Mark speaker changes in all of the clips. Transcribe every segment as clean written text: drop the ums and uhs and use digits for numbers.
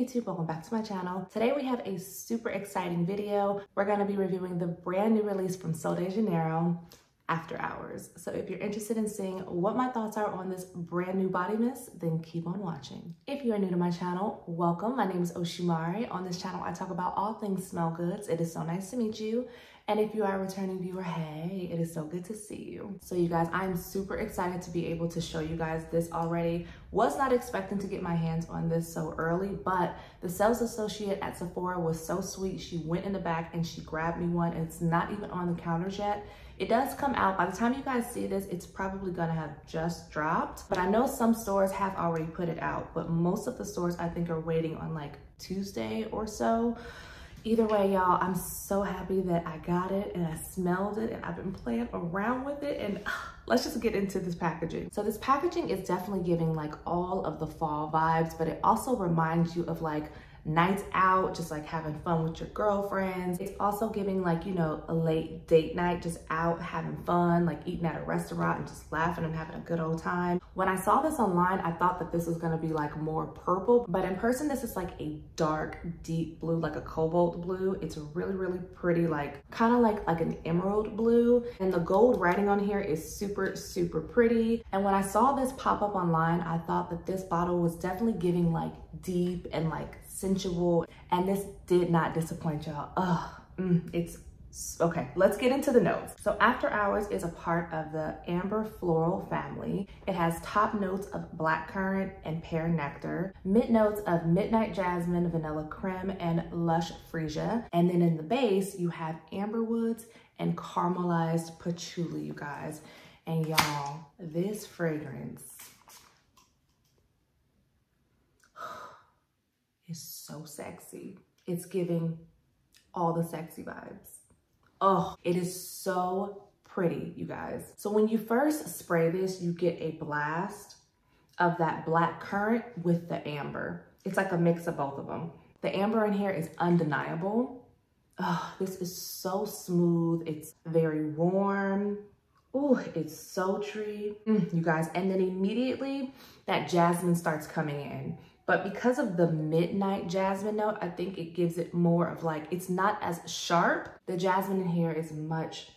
Speaker 1: YouTube, welcome back to my channel. Today we have a super exciting video. We're gonna be reviewing the brand new release from Sol de Janeiro, After Hours. So if you're interested in seeing what my thoughts are on this brand new body mist, then keep on watching. If you are new to my channel, welcome. My name is Oshimari. On this channel, I talk about all things smell goods. It is so nice to meet you. And if you are a returning viewer, hey, it is so good to see you. So you guys, I'm super excited to be able to show you guys this already. Was not expecting to get my hands on this so early, but the sales associate at Sephora was so sweet. She went in the back and she grabbed me one, and it's not even on the counters yet. It does come out, by the time you guys see this, it's probably gonna have just dropped, but I know some stores have already put it out, but most of the stores I think are waiting on like Tuesday or so. Either way, y'all, I'm so happy that I got it and I smelled it and I've been playing around with it, and let's just get into this packaging. So this packaging is definitely giving like all of the fall vibes, but it also reminds you of like nights out, just like having fun with your girlfriends. It's also giving like, you know, a late date night, just out having fun, like eating at a restaurant and just laughing and having a good old time. When I saw this online, I thought that this was gonna be like more purple, but in person, this is like a dark, deep blue, like a cobalt blue. It's really, really pretty, like kind of like an emerald blue. And the gold writing on here is super, super pretty. And when I saw this pop up online, I thought that this bottle was definitely giving like deep and like sensual, and this did not disappoint, y'all. It's okay. Let's get into the notes. So After Hours is a part of the amber floral family. It has top notes of blackcurrant and pear nectar, mid notes of midnight jasmine, vanilla creme, and lush freesia, and then in the base you have amber woods and caramelized patchouli, you guys. And y'all, this fragrance is so sexy. It's giving all the sexy vibes. Oh, it is so pretty, you guys. So when you first spray this, you get a blast of that black currant with the amber. It's like a mix of both of them. The amber in here is undeniable. Oh, this is so smooth. It's very warm. Oh, it's sultry, you guys. And then immediately that jasmine starts coming in. But because of the midnight jasmine note, I think it gives it more of like, it's not as sharp. The jasmine in here is much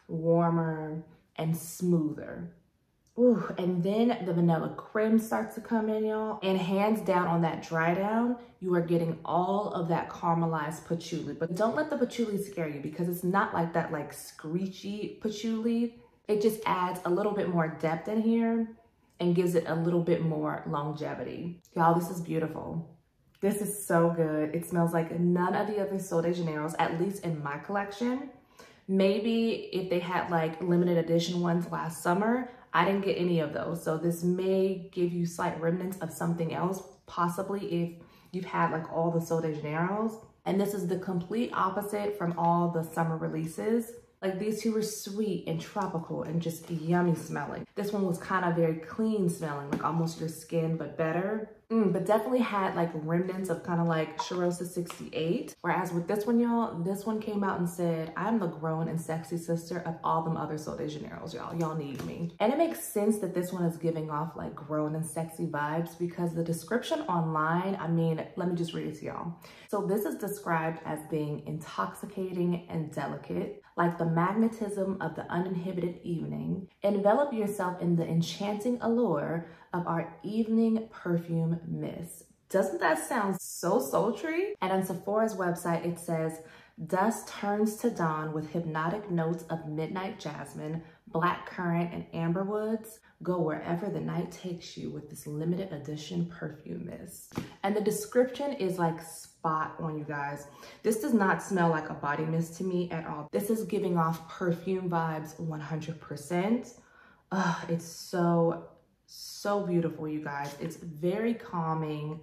Speaker 1: warmer and smoother. Ooh, and then the vanilla creme starts to come in, y'all. And hands down on that dry down, you are getting all of that caramelized patchouli. But don't let the patchouli scare you, because it's not like that like screechy patchouli. It just adds a little bit more depth in here and gives it a little bit more longevity. Y'all, this is beautiful. This is so good. It smells like none of the other Sol de Janeiros, at least in my collection. Maybe if they had like limited edition ones last summer, I didn't get any of those. So this may give you slight remnants of something else, possibly if you've had like all the Sol de Janeiros. And this is the complete opposite from all the summer releases. Like these two were sweet and tropical and just yummy smelling. This one was kind of very clean smelling, like almost your skin, but better. But definitely had like remnants of kind of like Charosa 68. Whereas with this one, y'all, this one came out and said, I'm the grown and sexy sister of all them other Sol de Janeiros, y'all. Y'all need me. And it makes sense that this one is giving off like grown and sexy vibes, because the description online, I mean, let me just read it to y'all. So this is described as being intoxicating and delicate, like the magnetism of the uninhibited evening. Envelop yourself in the enchanting allure of our evening perfume mist. Doesn't that sound so sultry? And on Sephora's website, it says, dusk turns to dawn with hypnotic notes of midnight jasmine, black currant, and amber woods. Go wherever the night takes you with this limited edition perfume mist. And the description is like spot on, you guys. This does not smell like a body mist to me at all. This is giving off perfume vibes 100%. It's so beautiful, you guys. It's very calming,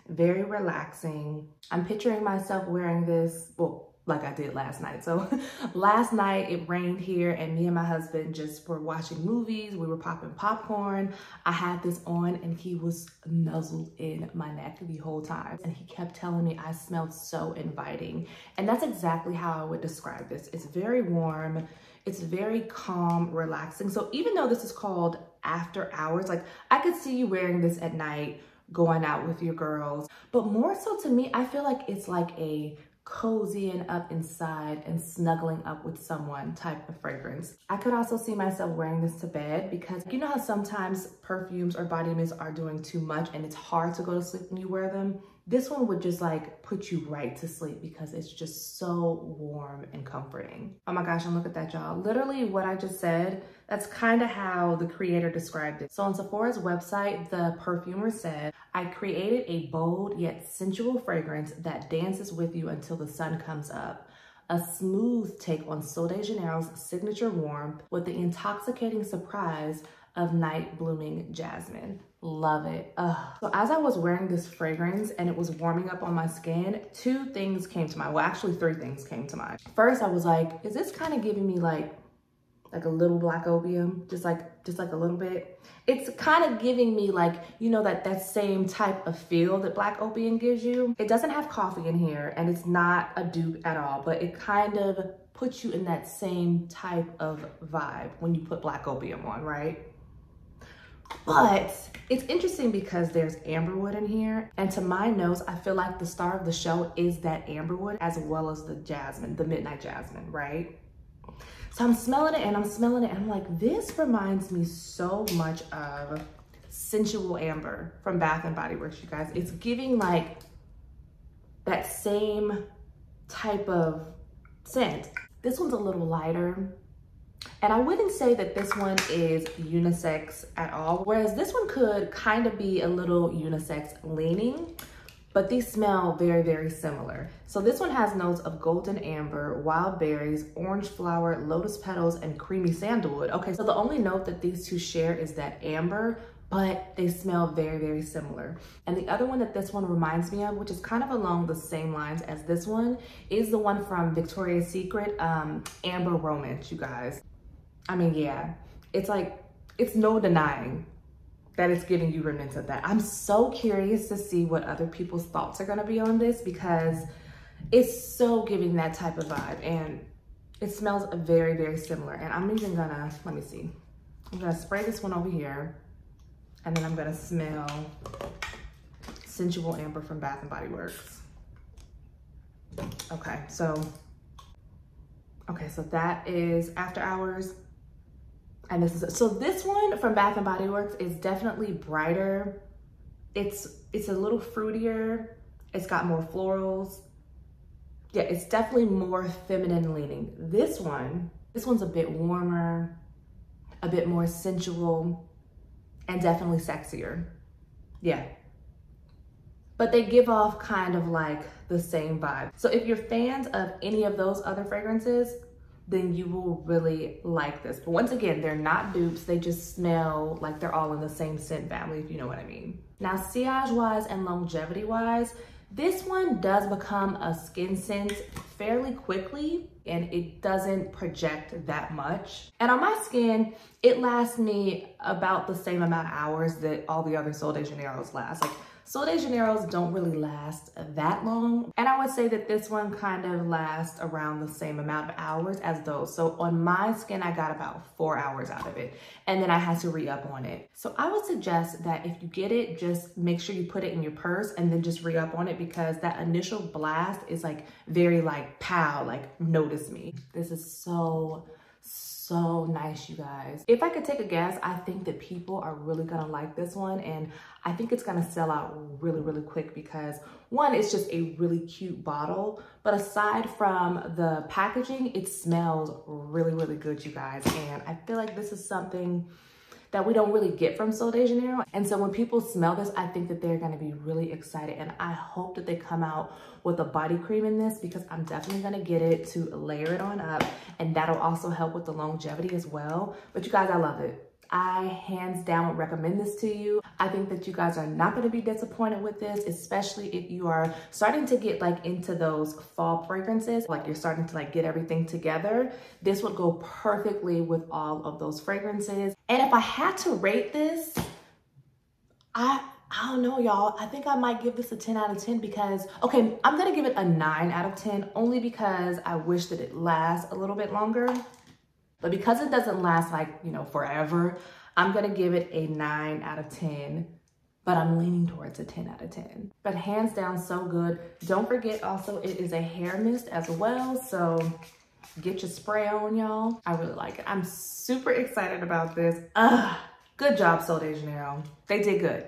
Speaker 1: very relaxing. I'm picturing myself wearing this, well, like I did last night. So last night it rained here and me and my husband just were watching movies. We were popping popcorn. I had this on and he was nuzzled in my neck the whole time. And he kept telling me I smelled so inviting. And that's exactly how I would describe this. It's very warm. It's very calm, relaxing. So even though this is called After Hours, like I could see you wearing this at night, going out with your girls. But more so to me, I feel like it's like a cozying up inside and snuggling up with someone type of fragrance. I could also see myself wearing this to bed because you know how sometimes perfumes or body mists are doing too much and it's hard to go to sleep when you wear them? This one would just like put you right to sleep because it's just so warm and comforting. Oh my gosh, and look at that, y'all. Literally what I just said, that's kind of how the creator described it. So on Sephora's website, the perfumer said, I created a bold yet sensual fragrance that dances with you until the sun comes up. A smooth take on Sol de Janeiro's signature warmth with the intoxicating surprise of night blooming jasmine. Love it. Ugh. So as I was wearing this fragrance and it was warming up on my skin, two things came to mind. Well, actually three things came to mind. First, I was like, is this kind of giving me like a little black opium? Just like a little bit. It's kind of giving me like, you know, that same type of feel that black opium gives you. It doesn't have coffee in here and it's not a dupe at all, but it kind of puts you in that same type of vibe when you put black opium on, right? But it's interesting because there's amberwood in here. And to my nose, I feel like the star of the show is that amberwood as well as the jasmine, the midnight jasmine, right? So I'm smelling it and I'm smelling it and I'm like, this reminds me so much of Sensual Amber from Bath & Body Works, you guys. It's giving like that same type of scent. This one's a little lighter. And I wouldn't say that this one is unisex at all, whereas this one could kind of be a little unisex leaning, but these smell very, very similar. So this one has notes of golden amber, wild berries, orange flower, lotus petals, and creamy sandalwood. Okay, so the only note that these two share is that amber, but they smell very, very similar. And the other one that this one reminds me of, which is kind of along the same lines as this one, is the one from Victoria's Secret, Amber Romance, you guys. I mean, yeah, it's like, it's no denying that it's giving you remnants of that. I'm so curious to see what other people's thoughts are gonna be on this because it's so giving that type of vibe and it smells very, very similar. And I'm even gonna, let me see. I'm gonna spray this one over here and then I'm gonna smell Sensual Amber from Bath & Body Works. Okay, so that is After Hours. And this is, so this one from Bath & Body Works is definitely brighter. It's a little fruitier. It's got more florals. Yeah, it's definitely more feminine leaning. This one's a bit warmer, a bit more sensual, and definitely sexier. Yeah. But they give off kind of like the same vibe. So if you're fans of any of those other fragrances, then you will really like this. But once again, they're not dupes. They just smell like they're all in the same scent family, if you know what I mean. Now, sillage-wise and longevity-wise, this one does become a skin scent fairly quickly and it doesn't project that much. And on my skin, it lasts me about the same amount of hours that all the other Sol de Janeiros last. Like, Sol de Janeiros don't really last that long. And I would say that this one kind of lasts around the same amount of hours as those. So on my skin, I got about 4 hours out of it. And then I had to re-up on it. So I would suggest that if you get it, just make sure you put it in your purse and then just re-up on it because that initial blast is like very like pow, like notice me. This is so nice, you guys. If I could take a guess, I think that people are really gonna like this one and I think it's gonna sell out really, really quick because one, it's just a really cute bottle, but aside from the packaging, it smells really, really good, you guys. And I feel like this is something that we don't really get from Sol de Janeiro. And so when people smell this, I think that they're gonna be really excited. And I hope that they come out with a body cream in this because I'm definitely gonna get it to layer it on up. And that'll also help with the longevity as well. But you guys, I love it. I hands down would recommend this to you. I think that you guys are not gonna be disappointed with this, especially if you are starting to get like into those fall fragrances, like you're starting to like get everything together. This would go perfectly with all of those fragrances. And if I had to rate this, I don't know, y'all. I think I might give this a 10 out of 10 because, okay, I'm gonna give it a 9 out of 10 only because I wish that it lasts a little bit longer. But because it doesn't last like, you know, forever, I'm gonna give it a 9 out of 10 but I'm leaning towards a 10 out of 10. But hands down, so good. Don't forget also, it is a hair mist as well, so get your spray on, y'all. I really like it. I'm super excited about this. Good job, Sol de Janeiro. They did good.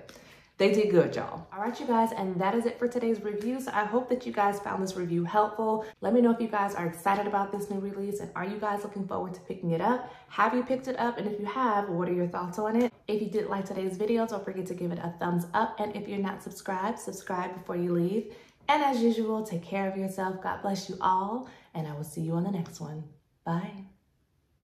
Speaker 1: They did good, y'all. All right, you guys, and that is it for today's review. So I hope that you guys found this review helpful. Let me know if you guys are excited about this new release, and are you guys looking forward to picking it up? Have you picked it up? And if you have, what are your thoughts on it? If you did like today's video, don't forget to give it a thumbs up. And if you're not subscribed, subscribe before you leave. And as usual, take care of yourself. God bless you all, and I will see you on the next one. Bye.